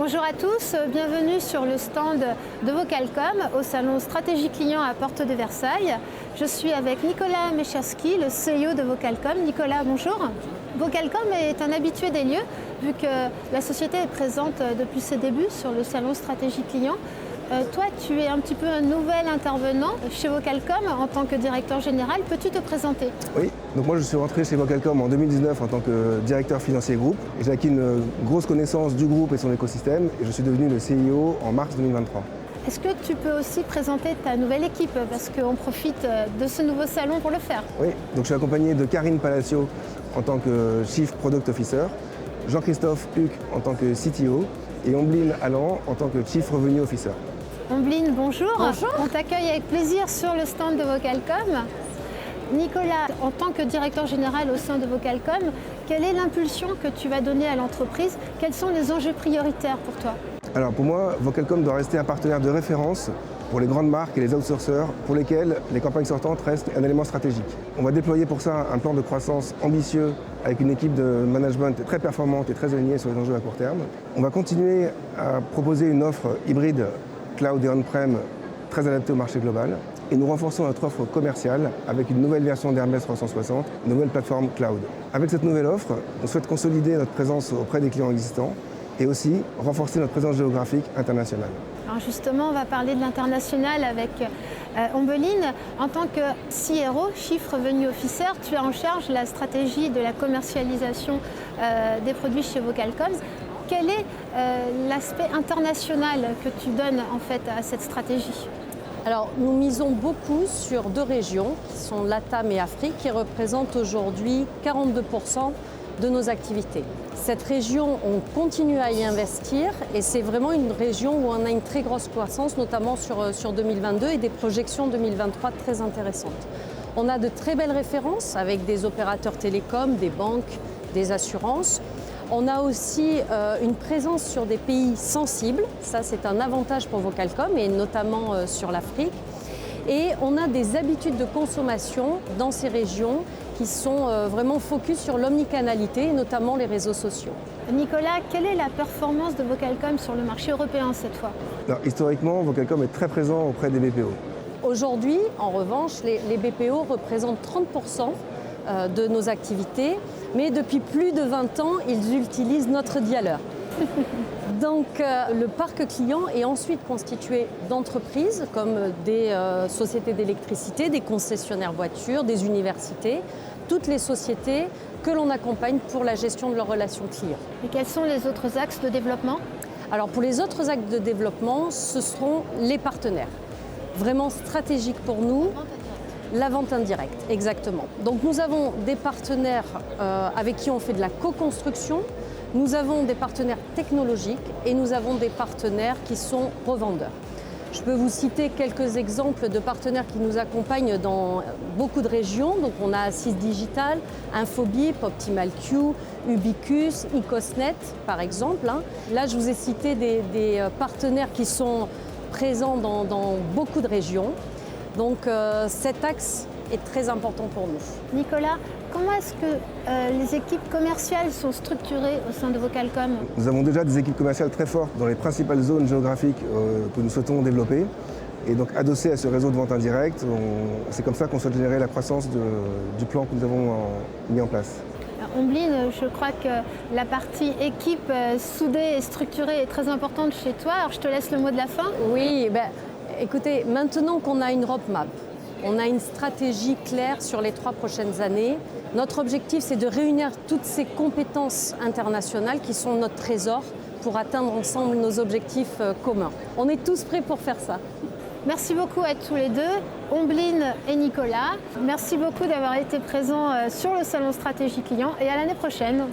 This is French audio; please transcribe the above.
Bonjour à tous, bienvenue sur le stand de Vocalcom au salon Stratégie Client à Porte de Versailles. Je suis avec Nicolas Mecherski, le CEO de Vocalcom. Nicolas, bonjour. Vocalcom est un habitué des lieux vu que la société est présente depuis ses débuts sur le salon Stratégie Client. Toi, tu es un petit peu un nouvel intervenant chez Vocalcom en tant que directeur général. Peux-tu te présenter? Oui, donc moi je suis rentré chez Vocalcom en 2019 en tant que directeur financier groupe. J'ai acquis une grosse connaissance du groupe et son écosystème et je suis devenu le CEO en mars 2023. Est-ce que tu peux aussi présenter ta nouvelle équipe parce qu'on profite de ce nouveau salon pour le faire? Oui, donc je suis accompagné de Karine Palacio en tant que Chief Product Officer, Jean-Christophe Huc en tant que CTO et Ombline Allan en tant que Chief Revenue Officer. Ombline, bonjour. Bonjour. On t'accueille avec plaisir sur le stand de Vocalcom. Nicolas, en tant que directeur général au sein de Vocalcom, quelle est l'impulsion que tu vas donner à l'entreprise? Quels sont les enjeux prioritaires pour toi? Alors pour moi, Vocalcom doit rester un partenaire de référence pour les grandes marques et les outsourceurs pour lesquels les campagnes sortantes restent un élément stratégique. On va déployer pour ça un plan de croissance ambitieux avec une équipe de management très performante et très alignée sur les enjeux à court terme. On va continuer à proposer une offre hybride cloud et on-prem très adaptée au marché global. Et nous renforçons notre offre commerciale avec une nouvelle version d'Hermès 360, une nouvelle plateforme cloud. Avec cette nouvelle offre, on souhaite consolider notre présence auprès des clients existants et aussi renforcer notre présence géographique internationale. Alors justement, on va parler de l'international avec Ombline. En tant que CRO, Chief Revenue Officer, tu as en charge la stratégie de la commercialisation des produits chez Vocalcom. Quel est l'aspect international que tu donnes en fait à cette stratégie? Alors, nous misons beaucoup sur deux régions, qui sont LATAM et Afrique, qui représentent aujourd'hui 42% de nos activités. Cette région, on continue à y investir et c'est vraiment une région où on a une très grosse croissance, notamment sur 2022 et des projections 2023 très intéressantes. On a de très belles références avec des opérateurs télécoms, des banques, des assurances. On a aussi une présence sur des pays sensibles, ça c'est un avantage pour Vocalcom et notamment sur l'Afrique. Et on a des habitudes de consommation dans ces régions qui sont vraiment focus sur l'omnicanalité et notamment les réseaux sociaux. Nicolas, quelle est la performance de Vocalcom sur le marché européen cette fois? Alors, historiquement, Vocalcom est très présent auprès des BPO. Aujourd'hui, en revanche, les BPO représentent 30% de nos activités, mais depuis plus de 20 ans, ils utilisent notre dialer. Donc le parc client est ensuite constitué d'entreprises comme des sociétés d'électricité, des concessionnaires voitures, des universités, toutes les sociétés que l'on accompagne pour la gestion de leurs relations clients. Et quels sont les autres axes de développement? Alors pour les autres axes de développement, ce seront les partenaires. Vraiment stratégique pour nous. La vente indirecte, exactement. Donc nous avons des partenaires avec qui on fait de la co-construction, nous avons des partenaires technologiques et nous avons des partenaires qui sont revendeurs. Je peux vous citer quelques exemples de partenaires qui nous accompagnent dans beaucoup de régions. Donc on a Assist Digital, Infobip, OptimalQ, Ubicus, Ecosnet par exemple. Là je vous ai cité des partenaires qui sont présents dans beaucoup de régions. Donc cet axe est très important pour nous. Nicolas, comment est-ce que les équipes commerciales sont structurées au sein de Vocalcom? Nous avons déjà des équipes commerciales très fortes dans les principales zones géographiques que nous souhaitons développer. Et donc adossé à ce réseau de vente indirecte, c'est comme ça qu'on souhaite générer la croissance du plan que nous avons mis en place. Ombline, je crois que la partie équipe soudée et structurée est très importante chez toi. Alors je te laisse le mot de la fin. Oui, écoutez, maintenant qu'on a une roadmap, on a une stratégie claire sur les 3 prochaines années. Notre objectif, c'est de réunir toutes ces compétences internationales qui sont notre trésor pour atteindre ensemble nos objectifs communs. On est tous prêts pour faire ça. Merci beaucoup à tous les deux, Ombline et Nicolas. Merci beaucoup d'avoir été présents sur le salon Stratégie Client et à l'année prochaine.